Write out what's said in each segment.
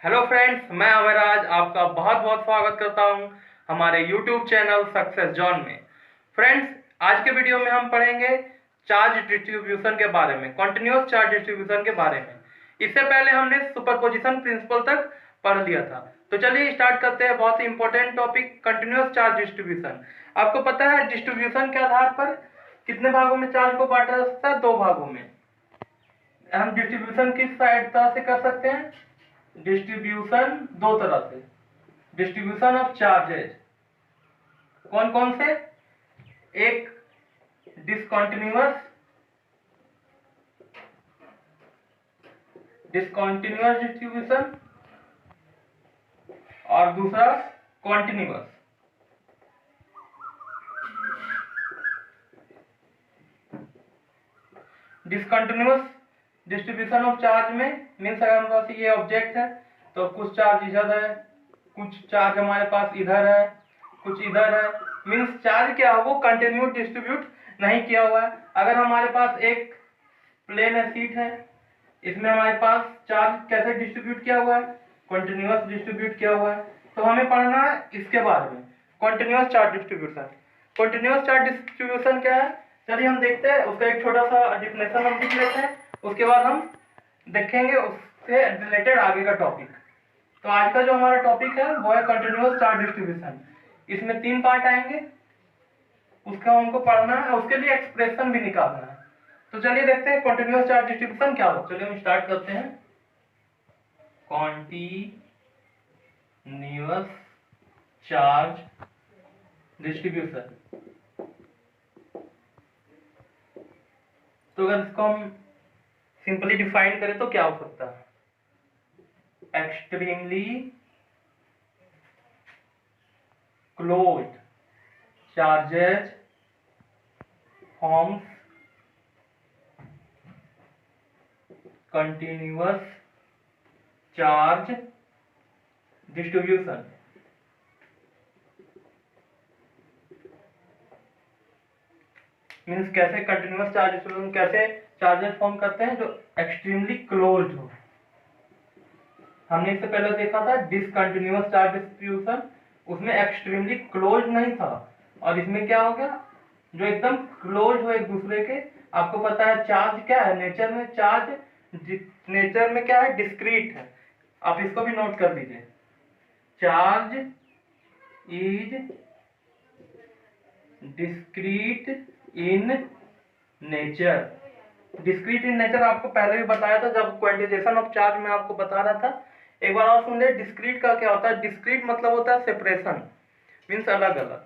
Hello friends, मैं अवराज आपका बहुत बहुत स्वागत करता हूं हमारे यूट्यूब चैनल सक्सेस जॉन में। फ्रेंड्स, आज के वीडियो में हम पढ़ेंगे चार्ज डिस्ट्रीब्यूशन के बारे में, कॉन्टिन्यूअस चार्ज डिस्ट्रीब्यूशन के बारे में। इससे पहले हमने सुपरपोजिशन प्रिंसिपल तक पढ़ लिया था। तो चलिए स्टार्ट करते हैं बहुत ही important topic, continuous charge distribution. आपको पता है डिस्ट्रीब्यूशन के आधार पर कितने भागों में चार्ज को बांटा जा सकता है? 2 भागों में। हम डिस्ट्रीब्यूशन किस तरह से कर सकते हैं? डिस्ट्रीब्यूशन 2 तरह से, डिस्ट्रीब्यूशन ऑफ चार्जेज। कौन कौन से? एक डिसकंटिन्यूअस डिस्ट्रीब्यूशन और दूसरा continuous. Discontinuous distribution of charge में मीन्स अगर हमारे पास ये ऑब्जेक्ट है तो कुछ चार्ज इधर है, कुछ चार्ज हमारे पास इधर है, कुछ इधर है। मीन्स चार्ज क्या है, वो कंटिन्यूस डिस्ट्रीब्यूट नहीं किया हुआ है। अगर हमारे पास एक प्लेन है, सीट है, इसमें हमारे पास चार्ज कैसे डिस्ट्रीब्यूट किया हुआ है? कंटिन्यूअस डिस्ट्रीब्यूट किया हुआ है। तो हमें पढ़ना है इसके बारे में, continuous charge distribution. Continuous charge distribution क्या है? चलिए हम देखते हैं, उसका एक छोटा सा डिफिनेशन हम लिख लेते हैं, उसके बाद हम देखेंगे उससे रिलेटेड आगे का टॉपिक। तो आज का जो हमारा टॉपिक है वो है कंटिन्यूअस चार्ज डिस्ट्रीब्यूशन। इसमें 3 पार्ट आएंगे, उसका हमको पढ़ना है, उसके लिए एक्सप्रेशन भी निकालना है। तो चलिए देखते हैं कंटिन्यूअस चार्ज डिस्ट्रीब्यूशन क्या हो। चलिए हम स्टार्ट करते हैं। Continuous charge distribution. तो अगर इसको हम सिंपली डिफाइन करें तो क्या हो सकता है? Extremely closed charges forms continuous charge distribution. Means कैसे कंटिन्यूअस चार्ज डिस्ट्रीब्यूशन, कैसे चार्जेस फॉर्म करते हैं? जो एक्सट्रीमली क्लोज्ड हो। हमने इससे पहले देखा था डिसकंटिन्यूअस चार्ज डिस्ट्रीब्यूशन, उसमें एक्सट्रीमली क्लोज नहीं था। और इसमें क्या हो गया? जो एकदम क्लोज हो एक दूसरे के। आपको पता है चार्ज क्या है नेचर में? चार्ज नेचर में क्या है? डिस्क्रीट है। आप इसको भी नोट कर लीजिए, charge is discrete in nature. Discrete in nature आपको पहले भी बताया था जब क्वांटिजेशन ऑफ चार्ज में आपको बता रहा था। एक बार और सुन ले, डिस्क्रीट का क्या होता है? डिस्क्रीट मतलब होता है सेपरेशन, मीन्स अलग अलग।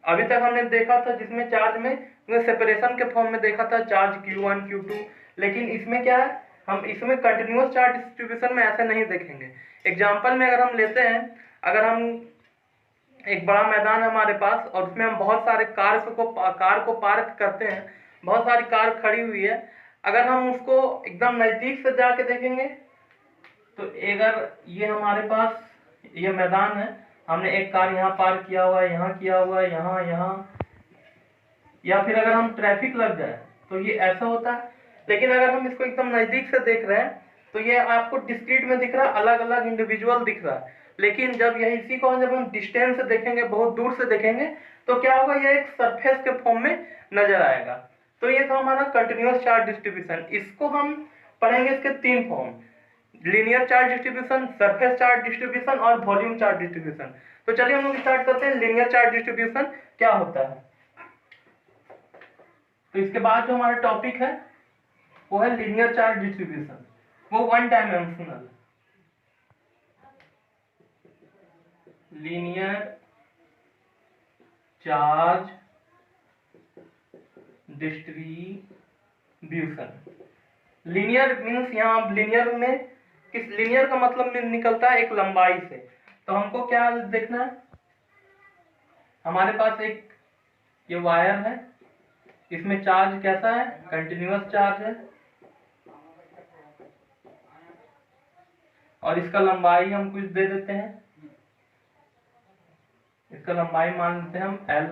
अभी तक हमने देखा था जिसमें चार्ज में सेपरेशन के फॉर्म में देखा था, चार्ज Q1 Q2। लेकिन इसमें क्या है, हम इसमें कंटिन्यूअस चार्ज डिस्ट्रीब्यूशन में ऐसे नहीं देखेंगे। एग्जाम्पल में अगर हम लेते हैं, अगर हम एक बड़ा मैदान है हमारे पास और उसमें हम बहुत सारे कार को पार्क करते हैं, बहुत सारी कार खड़ी हुई है। अगर हम उसको एकदम नजदीक से जाके देखेंगे तो अगर ये हमारे पास ये मैदान है, हमने एक कार यहाँ पार्क किया हुआ है, यहाँ किया हुआ है, यहाँ यहाँ, या फिर अगर हम ट्रैफिक लग जाए तो ये ऐसा होता है। लेकिन अगर हम इसको एकदम नजदीक से देख रहे हैं तो ये आपको डिस्क्रीट में दिख रहा है, अलग अलग इंडिविजुअल दिख रहा है। लेकिन जब यही इसी को जब हम डिस्टेंस से देखेंगे, बहुत दूर से देखेंगे, तो क्या होगा? ये एक सरफेस के फॉर्म में नजर आएगा। तो ये था हमारा कंटिन्यूअस चार्ज डिस्ट्रीब्यूशन। इसको हम पढ़ेंगे इसके 3 form, linear charge distribution, surface charge distribution और वॉल्यूम चार्ज डिस्ट्रीब्यूशन। तो चलिए हम लोग स्टार्ट करते हैं, लीनियर चार्ज डिस्ट्रीब्यूशन क्या होता है। तो इसके बाद जो हमारा टॉपिक है वो है लीनियर चार्ज डिस्ट्रीब्यूशन। वो 1 dimensional linear charge distribution. Linear means यहाँ लीनियर में किस लीनियर का मतलब निकलता है? एक लंबाई से। तो हमको क्या देखना है? हमारे पास एक ये वायर है, इसमें चार्ज कैसा है? कंटिन्यूअस चार्ज है, और इसका लंबाई हम कुछ दे देते हैं, इसका लंबाई मान लेते हैं हम L।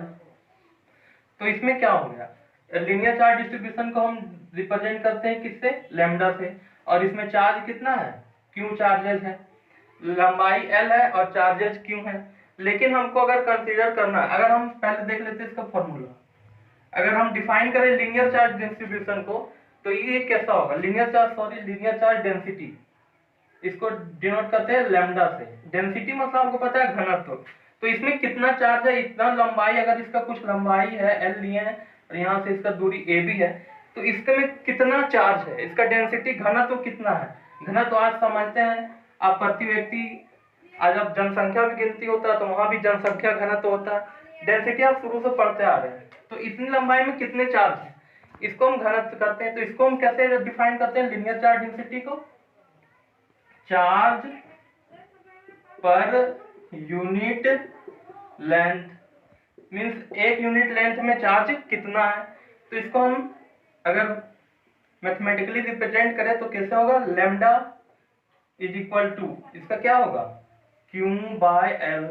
तो इसमें क्या हो गया? लीनियर चार्ज डिस्ट्रीब्यूशन को हम रिप्रेजेंट करते हैं किससे? लैम्डा से। और इसमें चार्ज कितना है? Q चार्जेस है। लंबाई एल है और चार्जेज क्यू है। लेकिन हमको अगर कंसीडर करना है, अगर हम पहले देख लेते हैं इसका फॉर्मूला, अगर हम डिफाइन करें लीनियर चार्ज डिस्ट्रीब्यूशन को, तो ये कैसा होगा, लीनियर चार्ज डेंसिटी, इसको डिनोट करते हैं लैम्डा से। डेंसिटी मतलब आपको पता है घनत्व, तो इसमें कितना चार्ज है, इतना लंबाई, अगर इसका कुछ लंबाई है एल लिए है और यहाँ से इसका दूरी ए बी है, तो इसके में कितना चार्ज है, इसका डेंसिटी घनत्व कितना है। घनत्व आज समझते हैं आप, प्रति व्यक्ति, आज आप जनसंख्या भी गिनती होता है तो वहां भी जनसंख्या घनत्व होता है। डेंसिटी आप शुरू से पढ़ते आ रहे हैं, तो इतनी लंबाई में कितने चार्ज है, इसको हम घनत्व करते हैं। तो इसको हम कैसे डिफाइन करते हैं लीनियर चार्ज डेंसिटी को, charge per unit length, means एक यूनिट लेंथ में चार्ज कितना है। तो इसको हम अगर मैथमेटिकली रिप्रेजेंट करें तो कैसे होगा, लैम्डा इज इक्वल टू, इसका क्या होगा, क्यू बाय एल,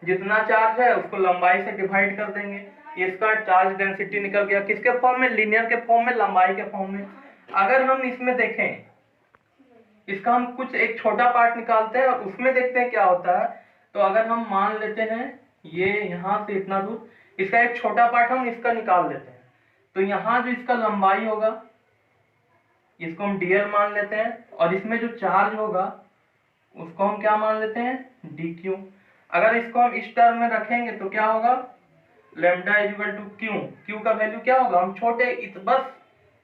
जितना चार्ज है उसको लंबाई से डिवाइड कर देंगे, इसका चार्ज डेंसिटी निकल गया। किसके फॉर्म में, लीनियर के फॉर्म में, लंबाई के फॉर्म में। अगर हम इसमें देखें, इसका हम कुछ एक छोटा पार्ट निकालते हैं और उसमें देखते हैं क्या होता है। तो अगर हम मान लेते हैं ये यहाँ से इतना दूर, इसका एक छोटा पार्ट हम इसका निकाल लेते हैं, तो यहाँ जो इसका लंबाई होगा इसको हम dl मान लेते हैं, और इसमें जो चार्ज होगा उसको हम क्या मान लेते हैं, dq। अगर इसको हम इस टर्म में रखेंगे तो क्या होगा, lambda is equal to q, q का वैल्यू क्या होगा, हम छोटे बस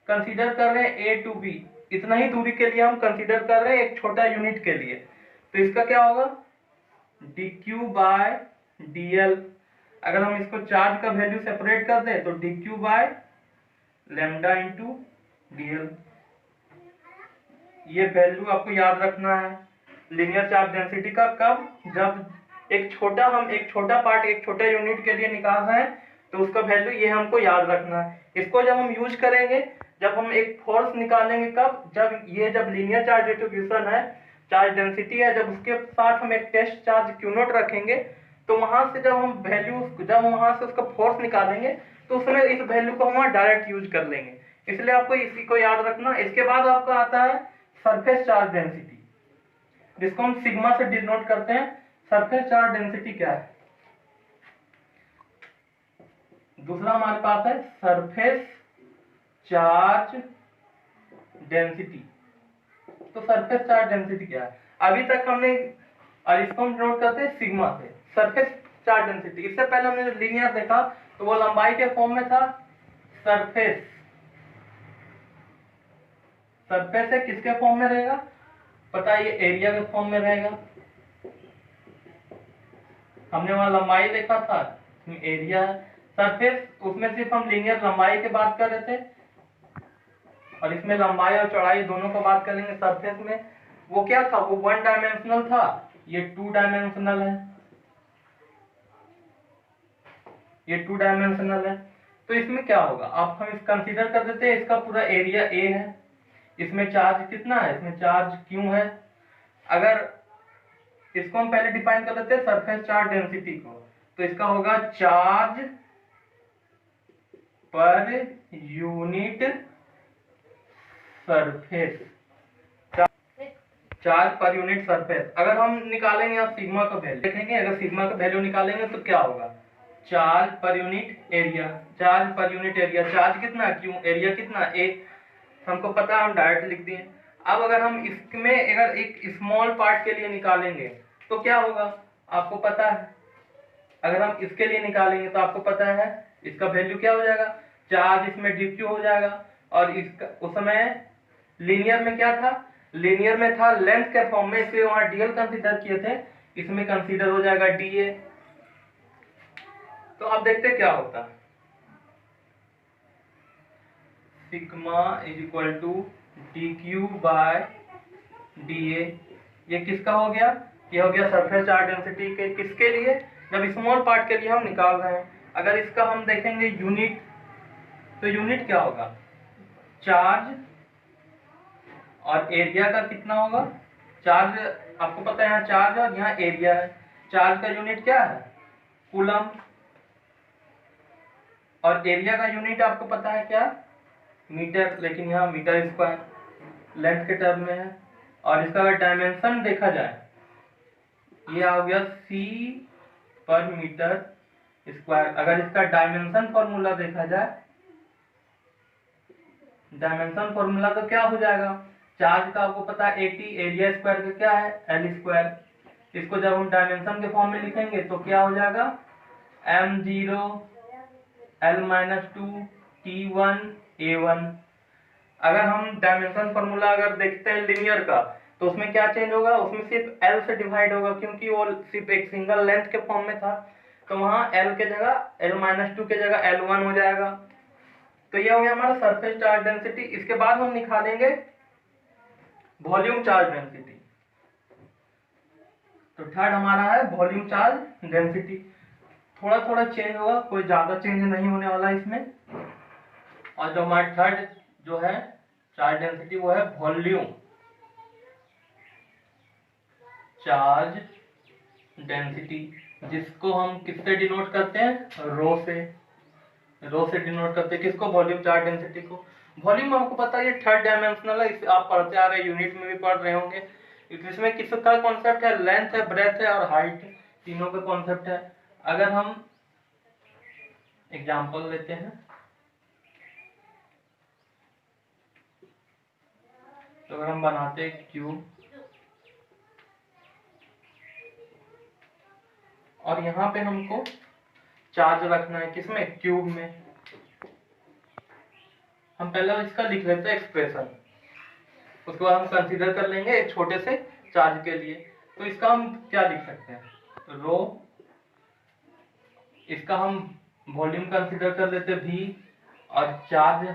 कंसीडर कर रहे हैं a टू b, इतना ही दूरी के लिए हम कंसीडर कर रहे हैं एक छोटा यूनिट के लिए। तो इसका क्या होगा, dq बाय dl। अगर हम इसको चार्ज का वैल्यू सेपरेट कर दें तो dq by lambda into dl। ये वैल्यू आपको याद रखना है लीनियर चार्ज डेंसिटी का, कब, जब हम एक छोटा पार्ट एक छोटे यूनिट के लिए निकाल रहे हैं तो उसका वैल्यू ये हमको याद रखना है। इसको जब हम यूज करेंगे, जब हम एक फोर्स निकालेंगे, कब, जब लीनियर चार्ज डिस्ट्रीब्यूशन है, चार्ज डेंसिटी है, जब उसके साथ हम एक टेस्ट चार्ज क्यू नोट रखेंगे, तो वहां से जब वहां से उसका फोर्स निकालेंगे तो उसमें इस वैल्यू को हम डायरेक्ट यूज कर लेंगे। इसलिए आपको इसी को याद रखना। इसके बाद आपका आता है सरफेस चार्ज डेंसिटी, जिसको हम सिग्मा से डिनोट करते हैं। सरफेस चार्ज डेंसिटी क्या है, दूसरा हमारे पास है सरफेस चार्ज डेंसिटी। तो सरफेस चार्ज डेंसिटी क्या है, अभी तक हमने, और इसको हम डिनोट करते हैं सिग्मा से, सरफेस चार्ज डेंसिटी। इससे पहले हमने जो लीनियर देखा तो वो लंबाई के फॉर्म में था, सरफेस है, किसके फॉर्म में रहेगा पता है, ये एरिया के फॉर्म में रहेगा। हमने वहां लंबाई देखा था, एरिया है। सरफेस, उसमें सिर्फ हम लीनियर लंबाई की बात कर रहे थे, और इसमें लंबाई और चौड़ाई दोनों को बात करेंगे। सरफेस में वो क्या था, वो 1 डायमेंशनल था, ये 2 डायमेंशनल है, ये 2 डायमेंशनल है। तो इसमें क्या होगा, आप हम इस कंसीडर कर देते हैं, इसका पूरा एरिया ए है, इसमें चार्ज कितना है, इसमें चार्ज क्यू है। अगर इसको हम पहले डिफाइन कर लेते हैं सरफेस चार्ज डेंसिटी को, तो इसका होगा charge per unit surface, charge per unit surface. अगर हम निकालेंगे आप सिग्मा का वैल्यू देखेंगे, अगर सिग्मा का वैल्यू निकालेंगे तो क्या होगा, charge per unit area, charge per unit area, charge कितना क्यू, एरिया कितना ए, हमको पता है, हम डायरेक्ट लिख दिए। अब अगर हम इसमें अगर एक स्मॉल पार्ट के लिए निकालेंगे तो क्या होगा, आपको पता है, अगर हम इसके लिए निकालेंगे तो आपको पता है इसका वैल्यू क्या हो जाएगा, चार्ज इसमें dq हो जाएगा। और इसका उस समय लीनियर में क्या था, लीनियर में था लेंथ के फॉर्म में, इसलिए वहां dl कंसीडर किए थे, इसमें कंसीडर हो जाएगा dA। तो अब देखते क्या होता है, sigma is equal to dq by dA। ये किसका हो गया, ये हो गया सरफेस चार्ज डेंसिटी के, किसके लिए, जब स्मॉल पार्ट के लिए हम निकाल रहे हैं। अगर इसका हम देखेंगे यूनिट, तो यूनिट क्या होगा, चार्ज, और एरिया का कितना होगा, चार्ज आपको पता है यहाँ चार्ज और यहाँ एरिया है। चार्ज का यूनिट क्या है, कूलम, और एरिया का यूनिट आपको पता है क्या, मीटर, लेकिन यहाँ मीटर स्क्वायर लेंथ के टर्म में है। और इसका अगर डायमेंशन देखा जाए ये आ गया सी पर मीटर स्क्वायर। अगर इसका डायमेंशन फॉर्मूला देखा जाए, डायमेंशन फॉर्मूला तो क्या हो जाएगा, चार्ज का आपको पता है 80, एरिया स्क्वायर का क्या है एल स्क्वायर। इसको जब हम डायमेंशन के फॉर्म में लिखेंगे तो क्या हो जाएगा, m0 l-2 t1 a1। अगर हम डायमेंशन फॉर्मूला अगर देखते हैं लीनियर का, तो उसमें क्या चेंज होगा, उसमें सिर्फ l से डिवाइड होगा, क्योंकि वो सिर्फ एक सिंगल लेंथ के फॉर्म में था, तो वहां l के जगह l-2 के जगह l1 हो जाएगा। तो ये हो गया हमारा सरफेस चार्ज डेंसिटी। इसके बाद हम निकालेंगे वॉल्यूम चार्ज डेंसिटी। तो थर्ड हमारा है वॉल्यूम चार्ज डेंसिटी। थोड़ा थोड़ा चेंज होगा, कोई ज्यादा चेंज नहीं होने वाला इसमें। और जो हमारा थर्ड जो है चार्ज डेंसिटी वो है वॉल्यूम चार्ज डेंसिटी, जिसको हम किससे डिनोट करते हैं, रो से। रो से डिनोट करते हैं किसको, वॉल्यूम चार्ज डेंसिटी को। वॉल्यूम आपको पता है ये थर्ड डायमेंशनल है, इसे आप पढ़ते आ रहे हैं, यूनिट में भी पढ़ रहे होंगे। इसमें किसका कॉन्सेप्ट है, लेंथ है, ब्रेथ है और हाइट, तीनों का कॉन्सेप्ट है। अगर हम एग्जांपल लेते हैं तो अगर हम बनाते हैं क्यूब, और यहाँ पे हमको चार्ज रखना है किसमें, क्यूब में। हम पहले इसका लिख लेते हैं एक्सप्रेशन, उसके बाद हम कंसीडर कर लेंगे एक छोटे से चार्ज के लिए। तो इसका हम क्या लिख सकते हैं, रो, इसका हम वॉल्यूम कंसीडर कर लेते हैं v, और चार्ज,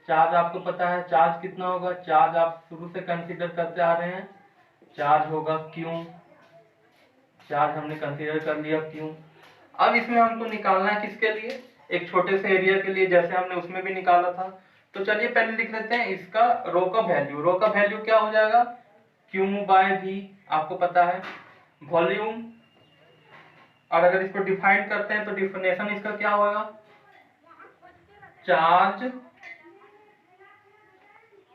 चार्ज आपको पता है चार्ज कितना होगा, चार्ज आप शुरू से कंसीडर करते आ रहे हैं, चार्ज होगा q, चार्ज हमने कंसीडर कर लिया q। अब इसमें हमको निकालना है किसके लिए, एक छोटे से एरिया के लिए, जैसे हमने उसमें भी निकाला था। तो चलिए पहले लिख लेते हैं इसका रो का वैल्यू। रो का वैल्यू क्या हो जाएगा, q/v, आपको पता है वॉल्यूम। और अगर इसको डिफाइन करते हैं तो डिफिनेशन इसका क्या होगा, चार्ज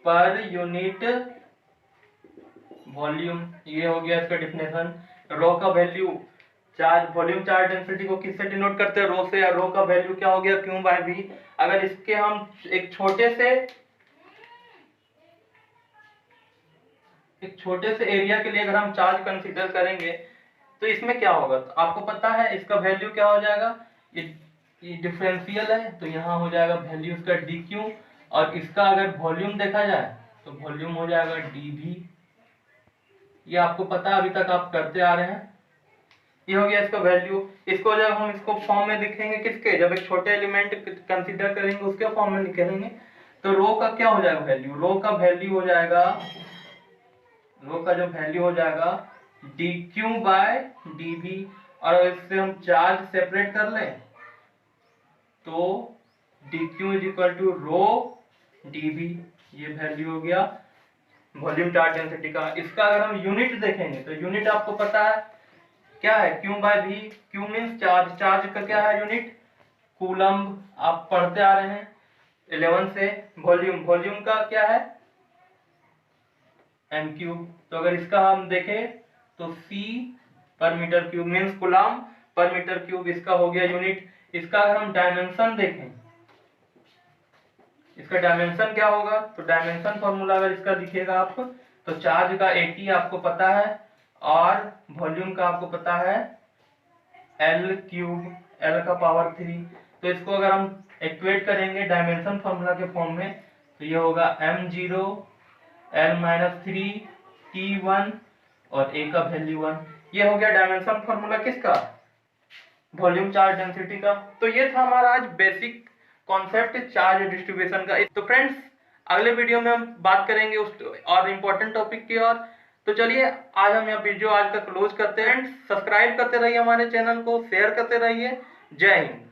पर यूनिट वॉल्यूम, ये हो गया इसका डिफिनेशन। रो का value, charge volume charge density को किससे डिनोट करते हैं, रो से, या रो का वैल्यू क्या हो गया, q/v। अगर इसके हम एक छोटे से एरिया के लिए अगर हम चार्ज कंसीडर करेंगे तो इसमें क्या होगा, तो आपको पता है इसका वैल्यू क्या हो जाएगा, ये डिफरेंशियल है तो यहाँ हो जाएगा वैल्यू इसका dq, और इसका अगर वॉल्यूम देखा जाए तो वॉल्यूम हो जाएगा dv। ये आपको पता है, अभी तक आप करते आ रहे हैं। ये हो गया इसका वैल्यू। इसको जब हम इसको फॉर्म में लिखेंगे किसके, जब एक छोटे एलिमेंट कंसीडर करेंगे उसके फॉर्म में लिखेंगे, तो रो का क्या हो जाएगा वैल्यू, रो का वैल्यू हो जाएगा, रो का जो वैल्यू हो जाएगा dq/dv। और इससे हम चार्ज सेपरेट कर लें तो dq = रो dv, ये वैल्यू हो गया वॉल्यूम चार्ज डेंसिटी का। इसका अगर हम यूनिट देखेंगे तो यूनिट आपको पता है क्या है, q/v। q means charge, charge का क्या है यूनिट, कूलम्ब, आप पढ़ते आ रहे हैं 11 से। वॉल्यूम, वॉल्यूम का क्या है m3। तो अगर इसका हम देखें तो c/m3 मींस कूलम्ब पर मीटर क्यूब, इसका हो गया यूनिट। इसका अगर हम डायमेंशन देखें, इसका डायमेंशन क्या होगा, तो डायमेंशन फॉर्मूला अगर इसका दिखेगा आप, तो चार्ज का 80 आपको पता है, और वॉल्यूम का आपको पता है l3, l⁻3। तो इसको अगर हम इक्वेट करेंगे डायमेंशन फॉर्मूला के फॉर्म में, तो ये होगा m0 l-3 t1 और a का वैल्यू 1। ये हो गया डायमेंशन फॉर्मूला किसका, वॉल्यूम चार्ज डेंसिटी का। तो ये था हमारा आज बेसिक कॉन्सेप्ट चार्ज डिस्ट्रीब्यूशन का। तो फ्रेंड्स अगले वीडियो में हम बात करेंगे उस और इम्पोर्टेंट टॉपिक की और। तो चलिए आज हम यह वीडियो आज का क्लोज करते हैं। सब्सक्राइब करते रहिए हमारे चैनल को, शेयर करते रहिए। जय हिंद।